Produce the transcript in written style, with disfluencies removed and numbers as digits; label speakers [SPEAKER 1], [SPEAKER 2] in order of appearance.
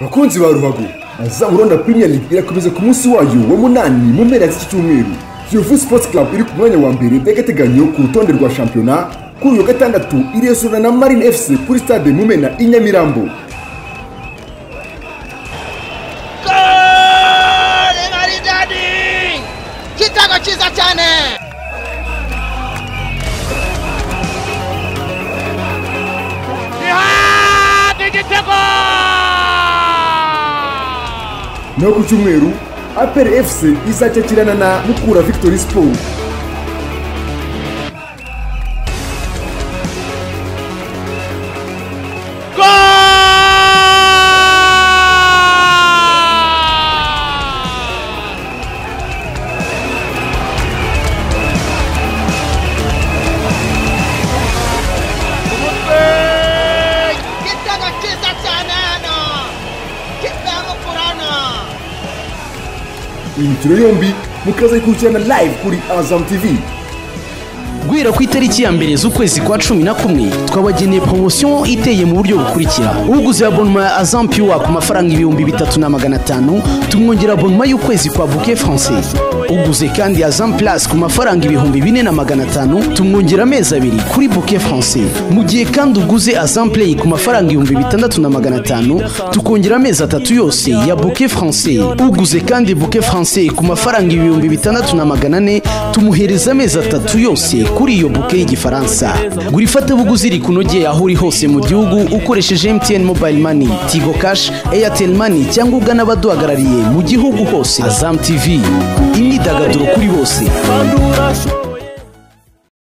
[SPEAKER 1] Bakunzi ba Ruhago, Azam Rwanda Premier League irakomeza ku munsi wayo wa munani mu mpera z'iki cyumweru. Kiyovu Sports Club iri ku mwanya wa mbere by'agateganyo ku rutonde rwa shampiyona. Kuri uyu gatandatu iresura na Marine FC kuri stade Mumena i Nyamirambo.
[SPEAKER 2] Kitego cyiza cyane.
[SPEAKER 1] No ku cyumweru APR FC izacakirana na Mukura Victory Sport. Imikino yombi mukazayikurikirana live kuri Azam TV.
[SPEAKER 3] Guhera ku itariki ya mbere z'ukwezi kwa 11 twabageneye promotion iteye mu buryo bukurikira. Uguze abonnement ya Azam Pure ku mafaranga 3500 tumwongera abonnement y'ukwezi kwa Bouquet Français. Uguze kandi Azam Plus ku mafaranga 4500 tumwongera amezi abiri kuri Bouquet Français. Mu gihe kandi uguze Azam Play ku mafaranga 6500 tukongera amezi atatu yose ya Bouquet Français. Uguze kandi Bouquet Français ku mafaranga 6400 tumuhereza amezi atatu yose kuri iyo bouquet y'igifaransa. Gura ifatabuguzi rikunogeye aho uri hose mu gihugu ukoresheje MTN Mobile Money, Tigo Cash, Airtel Money cyangwa ugana abaduhagarariye mu gihugu hose. Azam TV, imyidagaduro kuri bose.